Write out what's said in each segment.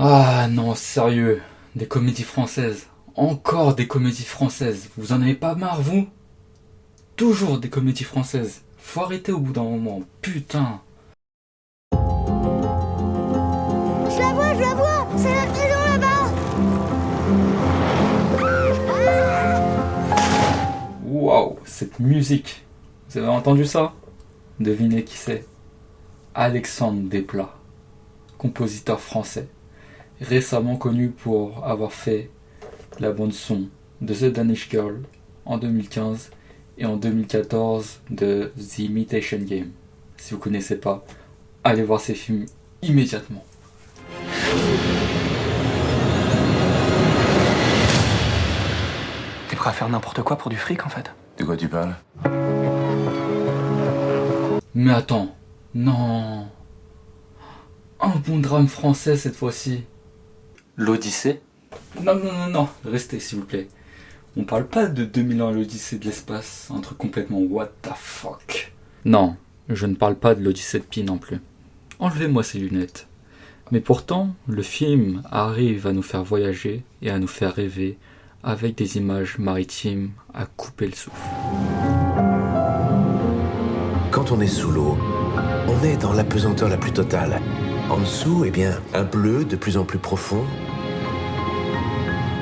Ah non, sérieux, des comédies françaises. Encore des comédies françaises. Vous en avez pas marre, vous? Toujours des comédies françaises. Faut arrêter au bout d'un moment. Putain. Je la vois, c'est la maison là-bas. Waouh, cette musique. Vous avez entendu ça? Devinez qui c'est. Alexandre Desplat, compositeur français, récemment connu pour avoir fait la bande-son de The Danish Girl en 2015 et en 2014 de The Imitation Game. Si vous connaissez pas, allez voir ces films immédiatement. T'es prêt à faire n'importe quoi pour du fric en fait? De quoi tu parles? Mais attends, non. Un bon drame français cette fois-ci. L'Odyssée? Non, restez s'il vous plaît. On parle pas de 2000 ans l'Odyssée de l'espace, un truc complètement what the fuck. Non, je ne parle pas de l'Odyssée de Pi non plus. Enlevez-moi ces lunettes. Mais pourtant, le film arrive à nous faire voyager et à nous faire rêver avec des images maritimes à couper le souffle. Quand on est sous l'eau, on est dans l'apesanteur la plus totale. En dessous, eh bien, un bleu de plus en plus profond.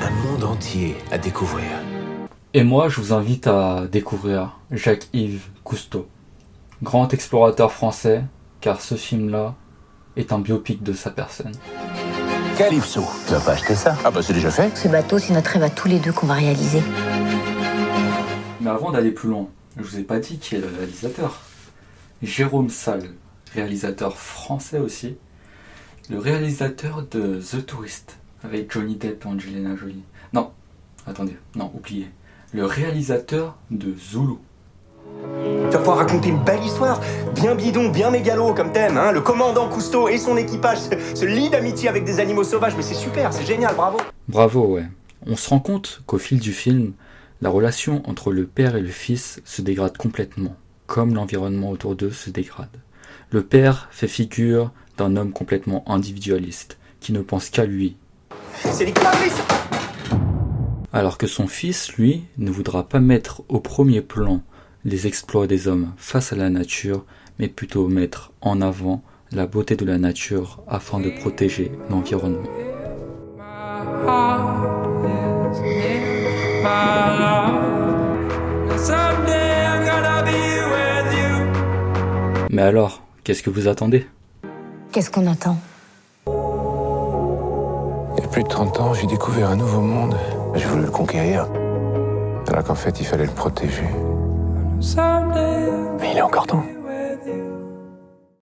Un monde entier à découvrir. Et moi, je vous invite à découvrir Jacques-Yves Cousteau, grand explorateur français, car ce film-là est un biopic de sa personne. Calypso, tu vas pas acheter ça? Ah bah c'est déjà fait. Ce bateau, c'est notre rêve à tous les deux qu'on va réaliser. Mais avant d'aller plus loin, je vous ai pas dit qui est le réalisateur. Jérôme Salle, réalisateur français aussi, le réalisateur de The Tourist, avec Johnny Depp et Angelina Jolie. Non, attendez, non, oubliez. Le réalisateur de Zulu. Tu vas pouvoir raconter une belle histoire, bien bidon, bien mégalo comme thème, hein. Le commandant Cousteau et son équipage se lient d'amitié avec des animaux sauvages, mais c'est super, c'est génial, bravo. Bravo, ouais. On se rend compte qu'au fil du film, la relation entre le père et le fils se dégrade complètement, comme l'environnement autour d'eux se dégrade. Le père fait figure d'un homme complètement individualiste, qui ne pense qu'à lui. C'est les conneries, ça. Alors que son fils, lui, ne voudra pas mettre au premier plan les exploits des hommes face à la nature, mais plutôt mettre en avant la beauté de la nature afin de protéger l'environnement. Mais alors, qu'est-ce que vous attendez? Qu'est-ce qu'on attend? Il y a plus de 30 ans, j'ai découvert un nouveau monde. J'ai voulu le conquérir. Alors qu'en fait, il fallait le protéger. Mais il est encore temps.